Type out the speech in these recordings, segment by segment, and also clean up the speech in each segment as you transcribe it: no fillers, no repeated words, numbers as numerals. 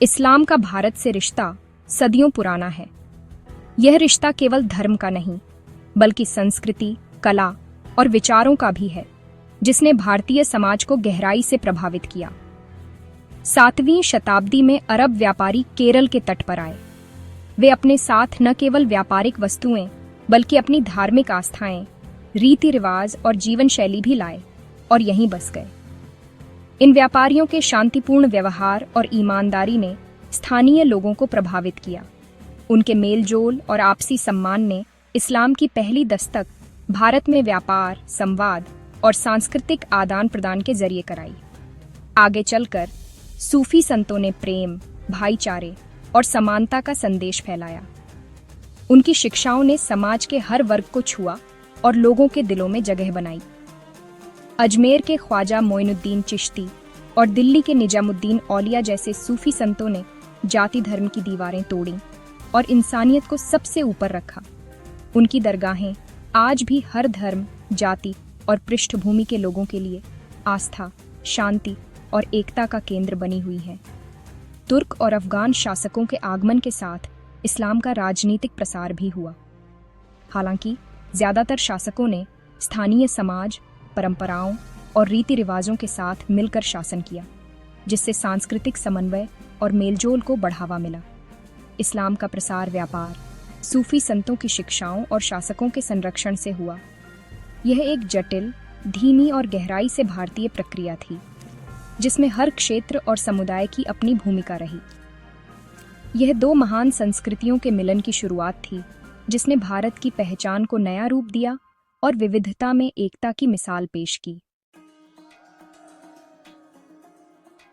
इस्लाम का भारत से रिश्ता सदियों पुराना है। यह रिश्ता केवल धर्म का नहीं, बल्कि संस्कृति, कला और विचारों का भी है, जिसने भारतीय समाज को गहराई से प्रभावित किया। 7वीं शताब्दी में अरब व्यापारी केरल के तट पर आए। वे अपने साथ न केवल व्यापारिक वस्तुएं, बल्कि अपनी धार्मिक आस्थाएं, रीति रिवाज और जीवन शैली भी लाए और यहीं बस गए। इन व्यापारियों के शांतिपूर्ण व्यवहार और ईमानदारी ने स्थानीय लोगों को प्रभावित किया। उनके मेलजोल और आपसी सम्मान ने इस्लाम की पहली दस्तक भारत में व्यापार, संवाद और सांस्कृतिक आदान प्रदान के जरिए कराई। आगे चलकर सूफी संतों ने प्रेम, भाईचारे और समानता का संदेश फैलाया। उनकी शिक्षाओं ने समाज के हर वर्ग को छुआ और लोगों के दिलों में जगह बनाई। अजमेर के ख्वाजा मोइनुद्दीन चिश्ती और दिल्ली के निजामुद्दीन औलिया जैसे सूफी संतों ने जाति धर्म की दीवारें तोड़ी और इंसानियत को सबसे ऊपर रखा। उनकी दरगाहें आज भी हर धर्म, जाति और पृष्ठभूमि के लोगों के लिए आस्था, शांति और एकता का केंद्र बनी हुई है। तुर्क और अफगान शासकों के आगमन के साथ इस्लाम का राजनीतिक प्रसार भी हुआ। हालांकि ज्यादातर शासकों ने स्थानीय समाज, परंपराओं और रीति रिवाजों के साथ मिलकर शासन किया, जिससे सांस्कृतिक समन्वय और मेलजोल को बढ़ावा मिला। इस्लाम का प्रसार व्यापार, सूफी संतों की शिक्षाओं और शासकों के संरक्षण से हुआ। यह एक जटिल, धीमी और गहराई से भारतीय प्रक्रिया थी, जिसमें हर क्षेत्र और समुदाय की अपनी भूमिका रही। यह दो महान संस्कृतियों के मिलन की शुरुआत थी, जिसने भारत की पहचान को नया रूप दिया और विविधता में एकता की मिसाल पेश की।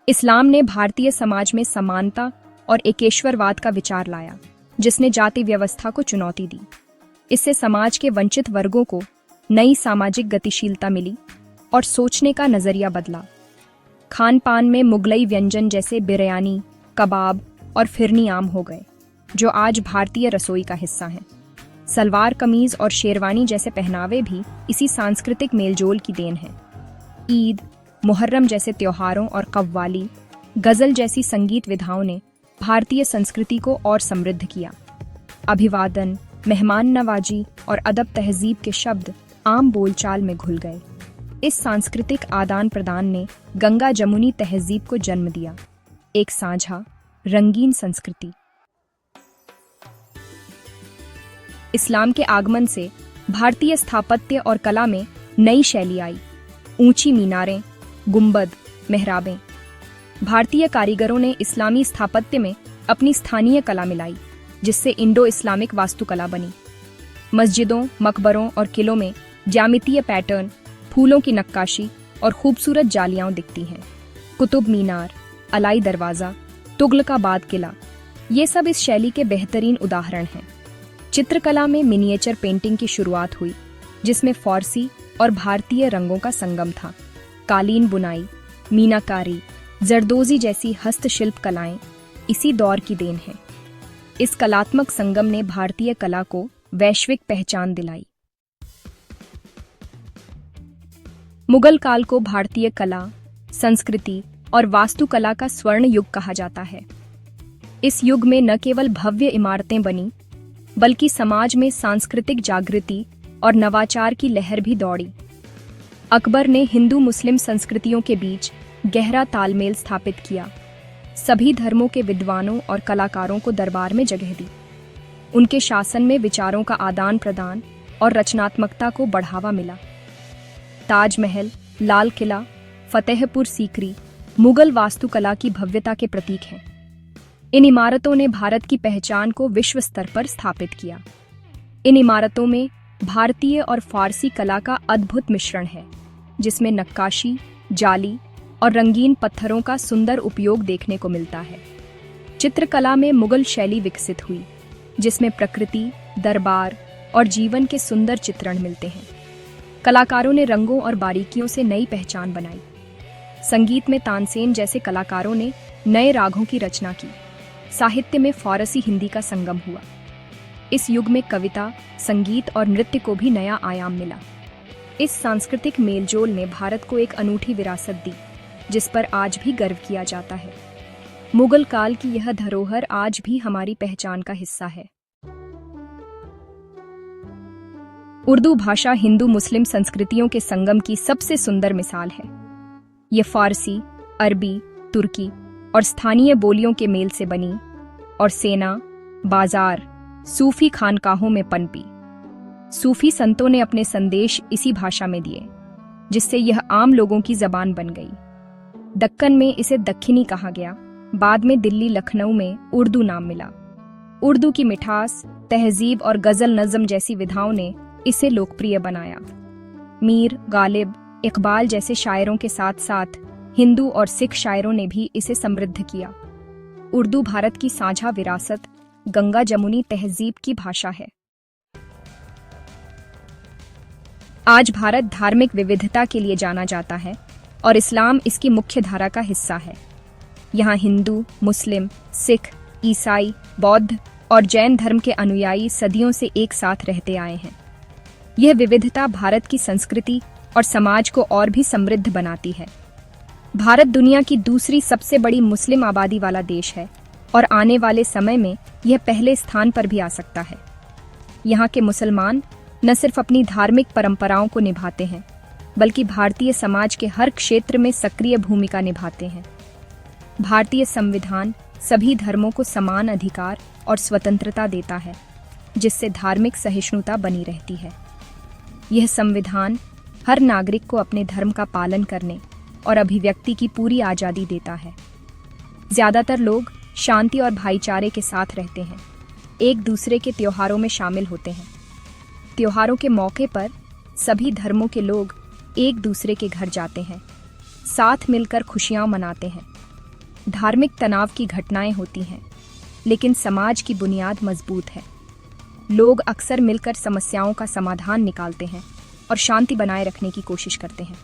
इस्लाम ने भारतीय समाज में समानता और एकेश्वरवाद का विचार लाया, जिसने जाति व्यवस्था को चुनौती दी। इससे समाज के वंचित वर्गों को नई सामाजिक गतिशीलता मिली और सोचने का नजरिया बदला। खान पान में मुगलई व्यंजन जैसे बिरयानी, कबाब और फिरनी आम हो गए, जो आज भारतीय रसोई का हिस्सा हैं। सलवार कमीज और शेरवानी जैसे पहनावे भी इसी सांस्कृतिक मेलजोल की देन है। ईद, मुहर्रम जैसे त्योहारों और कव्वाली, गजल जैसी संगीत विधाओं ने भारतीय संस्कृति को और समृद्ध किया। अभिवादन, मेहमान नवाजी और अदब तहजीब के शब्द आम बोलचाल में घुल गए। इस सांस्कृतिक आदान प्रदान ने गंगा जमुनी तहजीब को जन्म दिया, एक साझा, रंगीन संस्कृति। इस्लाम के आगमन से भारतीय स्थापत्य और कला में नई शैली आई। ऊंची मीनारें, गुंबद, मेहराबें। भारतीय कारीगरों ने इस्लामी स्थापत्य में अपनी स्थानीय कला मिलाई, जिससे इंडो इस्लामिक वास्तुकला बनी। मस्जिदों, मकबरों और किलों में ज्यामितीय पैटर्न, फूलों की नक्काशी और खूबसूरत जालियां दिखती हैं। कुतुब मीनार, अलाई दरवाजा, तुगलकाबाद किला, ये सब इस शैली के बेहतरीन उदाहरण हैं। चित्रकला में मिनिएचर पेंटिंग की शुरुआत हुई, जिसमें फारसी और भारतीय रंगों का संगम था। कालीन बुनाई, मीनाकारी, जरदोजी जैसी हस्तशिल्प कलाएं इसी दौर की देन हैं। इस कलात्मक संगम ने भारतीय कला को वैश्विक पहचान दिलाई। मुगल काल को भारतीय कला, संस्कृति और वास्तुकला का स्वर्ण युग कहा जाता है। इस युग में न केवल भव्य इमारतें बनी, बल्कि समाज में सांस्कृतिक जागृति और नवाचार की लहर भी दौड़ी। अकबर ने हिंदू मुस्लिम संस्कृतियों के बीच गहरा तालमेल स्थापित किया। सभी धर्मों के विद्वानों और कलाकारों को दरबार में जगह दी। उनके शासन में विचारों का आदान प्रदान और रचनात्मकता को बढ़ावा मिला। ताजमहल, लाल किला, फतेहपुर सीकरी मुगल वास्तुकला की भव्यता के प्रतीक हैं। इन इमारतों ने भारत की पहचान को विश्व स्तर पर स्थापित किया। इन इमारतों में भारतीय और फारसी कला का अद्भुत मिश्रण है, जिसमें नक्काशी, जाली और रंगीन पत्थरों का सुंदर उपयोग देखने को मिलता है। चित्रकला में मुगल शैली विकसित हुई, जिसमें प्रकृति, दरबार और जीवन के सुंदर चित्रण मिलते हैं। कलाकारों ने रंगों और बारीकियों से नई पहचान बनाई। संगीत में तानसेन जैसे कलाकारों ने नए रागों की रचना की। साहित्य में फारसी हिंदी का संगम हुआ। इस युग में कविता, संगीत और नृत्य को भी नया आयाम मिला। इस सांस्कृतिक मेलजोल ने भारत को एक अनूठी विरासत दी, जिस पर आज भी गर्व किया जाता है। मुगल काल की यह धरोहर आज भी हमारी पहचान का हिस्सा है। उर्दू भाषा हिंदू मुस्लिम संस्कृतियों के संगम की सबसे सुंदर मिसाल है। यह फारसी, अरबी, तुर्की और स्थानीय बोलियों के मेल से बनी और सेना, बाजार, सूफी खानकाहों में पनपी। सूफी संतों ने अपने संदेश इसी भाषा में दिए, जिससे यह आम लोगों की जबान बन गई। दक्कन में इसे दक्खनी कहा गया। बाद में दिल्ली, लखनऊ में उर्दू नाम मिला। उर्दू की मिठास, तहजीब और गजल नज़म जैसी विधाओं ने इसे लोकप्रिय बनाया। मीर, गालिब, इकबाल जैसे शायरों के साथ साथ हिंदू और सिख शायरों ने भी इसे समृद्ध किया। उर्दू भारत की साझा विरासत, गंगा जमुनी तहजीब की भाषा है। आज भारत धार्मिक विविधता के लिए जाना जाता है और इस्लाम इसकी मुख्य धारा का हिस्सा है। यहाँ हिंदू, मुस्लिम, सिख, ईसाई, बौद्ध और जैन धर्म के अनुयायी सदियों से एक साथ रहते आए हैं। यह विविधता भारत की संस्कृति और समाज को और भी समृद्ध बनाती है। भारत दुनिया की दूसरी सबसे बड़ी मुस्लिम आबादी वाला देश है और आने वाले समय में यह पहले स्थान पर भी आ सकता है। यहाँ के मुसलमान न सिर्फ अपनी धार्मिक परंपराओं को निभाते हैं, बल्कि भारतीय समाज के हर क्षेत्र में सक्रिय भूमिका निभाते हैं। भारतीय संविधान सभी धर्मों को समान अधिकार और स्वतंत्रता देता है, जिससे धार्मिक सहिष्णुता बनी रहती है। यह संविधान हर नागरिक को अपने धर्म का पालन करने और अभिव्यक्ति की पूरी आज़ादी देता है। ज्यादातर लोग शांति और भाईचारे के साथ रहते हैं, एक दूसरे के त्योहारों में शामिल होते हैं। त्योहारों के मौके पर सभी धर्मों के लोग एक दूसरे के घर जाते हैं, साथ मिलकर खुशियां मनाते हैं। धार्मिक तनाव की घटनाएं होती हैं, लेकिन समाज की बुनियाद मजबूत है। लोग अक्सर मिलकर समस्याओं का समाधान निकालते हैं और शांति बनाए रखने की कोशिश करते हैं।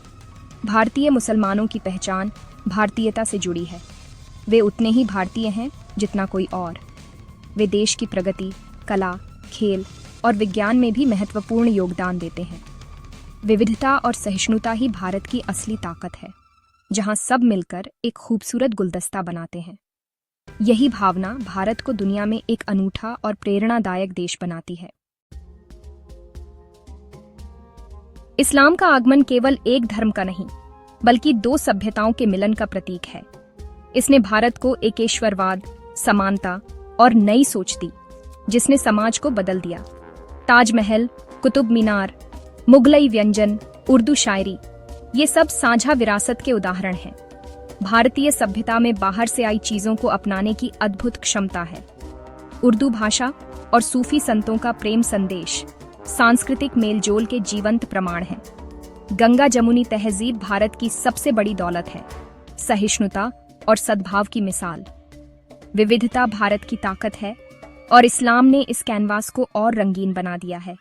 भारतीय मुसलमानों की पहचान भारतीयता से जुड़ी है। वे उतने ही भारतीय हैं जितना कोई और। वे देश की प्रगति, कला, खेल और विज्ञान में भी महत्वपूर्ण योगदान देते हैं। विविधता और सहिष्णुता ही भारत की असली ताकत है, जहां सब मिलकर एक खूबसूरत गुलदस्ता बनाते हैं। यही भावना भारत को दुनिया में एक अनूठा और प्रेरणादायक देश बनाती है। इस्लाम का आगमन केवल एक धर्म का नहीं, बल्कि दो सभ्यताओं के मिलन का प्रतीक है। इसने भारत को एकेश्वरवाद, समानता और नई सोच दी, जिसने समाज को बदल दिया। ताजमहल, कुतुब मीनार, मुगलई व्यंजन, उर्दू शायरी, ये सब साझा विरासत के उदाहरण हैं। भारतीय सभ्यता में बाहर से आई चीजों को अपनाने की अद्भुत क्षमता है। उर्दू भाषा और सूफी संतों का प्रेम संदेश सांस्कृतिक मेलजोल के जीवंत प्रमाण हैं। गंगा जमुनी तहजीब भारत की सबसे बड़ी दौलत है, सहिष्णुता और सद्भाव की मिसाल। विविधता भारत की ताकत है और इस्लाम ने इस कैनवास को और रंगीन बना दिया है।